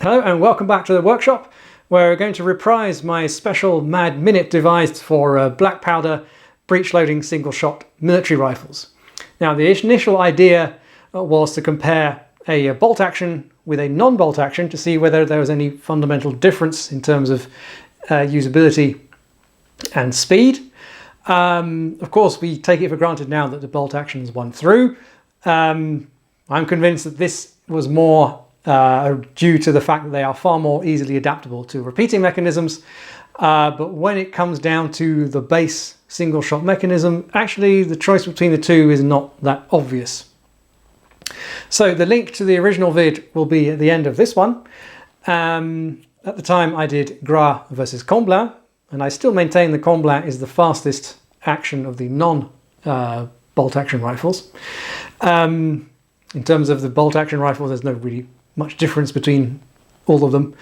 Hello and welcome back to the workshop, where we're going to reprise my special mad minute devised for black powder breech loading single shot military rifles. Now the initial idea was to compare a bolt action with a non-bolt action to see whether there was any fundamental difference in terms of usability and speed. Of course, we take it for granted now that the bolt actions won through. I'm convinced that this was more due to the fact that they are far more easily adaptable to repeating mechanisms. But when it comes down to the base single shot mechanism, actually the choice between the two is not that obvious. So the link to the original vid will be at the end of this one. At the time I did Gras versus Comblain, and I still maintain the Comblain is the fastest action of the non-bolt action rifles. In terms of the bolt action rifles, there's no really much difference between all of them.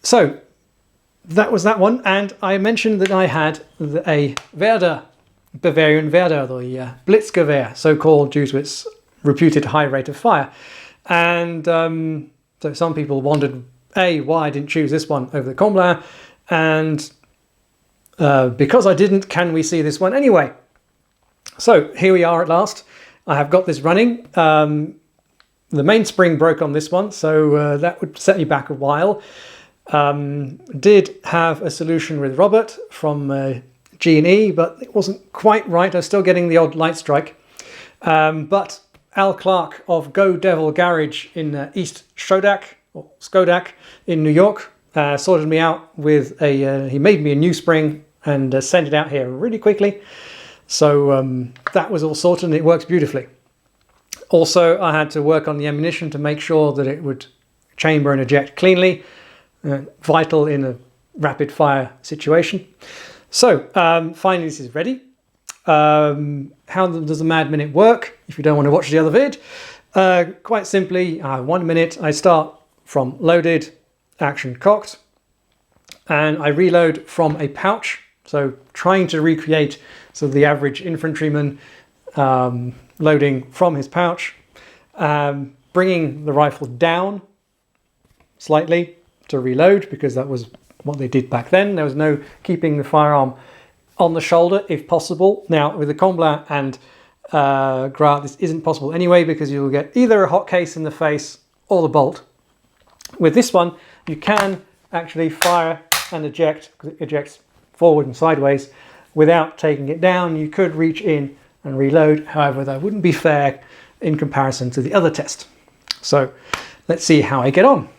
So that was that one, and I mentioned that I had a Werder, Bavarian Werder, the Blitzgewehr, so called due to its reputed high rate of fire. And so some people wondered, A, why I didn't choose this one over the Comblain, and because I didn't, can we see this one anyway? So here we are at last. I have got this running. The mainspring broke on this one, so that would set me back a while. Did have a solution with Robert from G&E, but it wasn't quite right. I was still getting the odd light strike. But Al Clark of Go Devil Garage in East Shodak, or Skodak in New York, sorted me out with he made me a new spring and sent it out here really quickly. So that was all sorted and it works beautifully. Also, I had to work on the ammunition to make sure that it would chamber and eject cleanly, vital in a rapid fire situation. So finally this is ready. How does the Mad Minute work if you don't want to watch the other vid? Quite simply, 1 minute, I start from loaded, action cocked, and I reload from a pouch. So trying to recreate the average infantryman loading from his pouch, bringing the rifle down slightly to reload, because that was what they did back then. There was no keeping the firearm on the shoulder if possible. Now with the Comblain and Gras, this isn't possible anyway, because you'll get either a hot case in the face or the bolt. With this one, you can actually fire and eject, because it ejects forward and sideways, without taking it down. You could reach in and reload, however that wouldn't be fair in comparison to the other test. So let's see how I get on.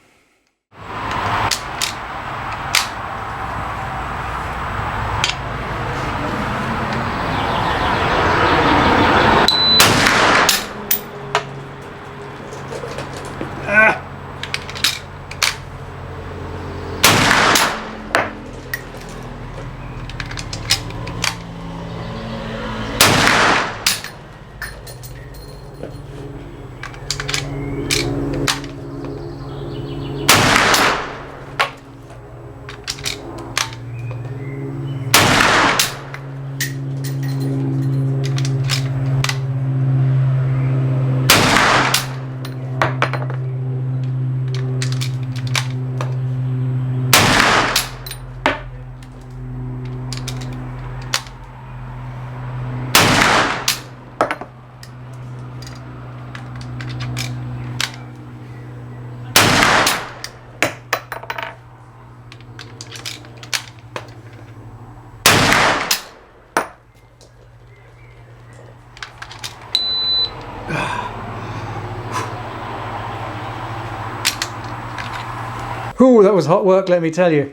Ooh, that was hot work, let me tell you.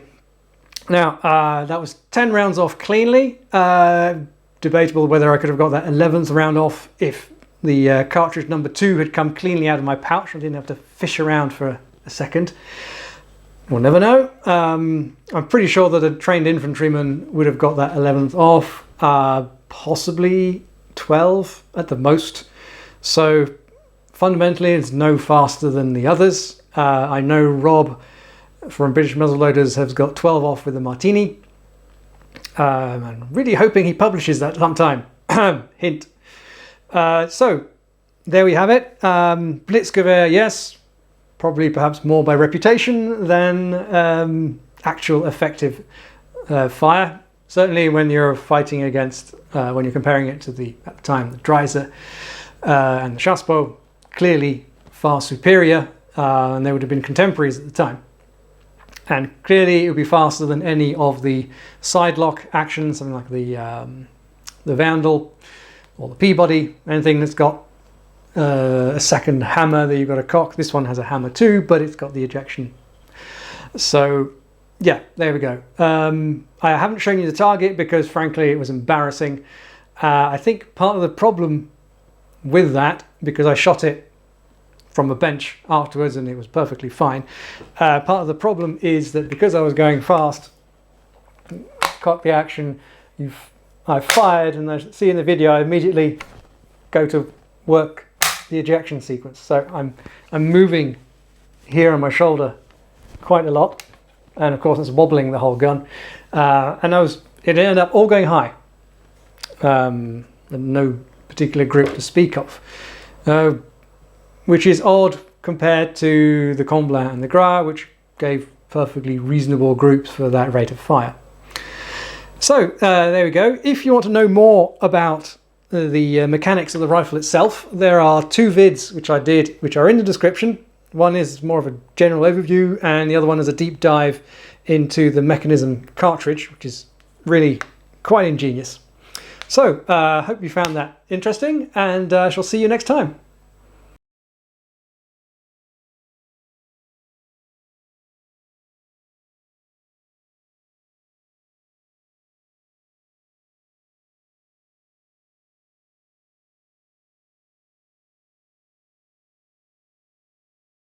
Now, that was 10 rounds off cleanly. Debatable whether I could have got that 11th round off if the cartridge number 2 had come cleanly out of my pouch. I didn't have to fish around for a second. We'll never know. I'm pretty sure that a trained infantryman would have got that 11th off, possibly 12 at the most. So fundamentally, it's no faster than the others. I know Rob from British Muzzleloaders has got 12 off with the Martini. I'm really hoping he publishes that sometime. Hint. So there we have it. Blitzgewehr, yes. probably perhaps more by reputation than actual effective fire. Certainly when you're fighting against, when you're comparing it to at the time, the Dreiser and the Chassepot, clearly far superior, and they would have been contemporaries at the time. And clearly it would be faster than any of the side lock actions, something like the Vandal or the Peabody, anything that's got a second hammer that you've got to cock. This one has a hammer too, but it's got the ejection. So yeah, there we go. I haven't shown you the target because frankly it was embarrassing. I think part of the problem with that, because I shot it from a bench afterwards and it was perfectly fine, part of the problem is that because I was going fast, cock the action, I fired, and I see in the video I immediately go to work the ejection sequence. So I'm moving here on my shoulder quite a lot, and of course it's wobbling the whole gun, and it ended up all going high, and no particular group to speak of, which is odd compared to the Comblain and the Gras, which gave perfectly reasonable groups for that rate of fire. So there we go. If you want to know more about the mechanics of the rifle itself, there are 2 vids which I did, which are in the description. One is more of a general overview, and the other one is a deep dive into the mechanism cartridge, which is really quite ingenious. So I hope you found that interesting, and I shall see you next time.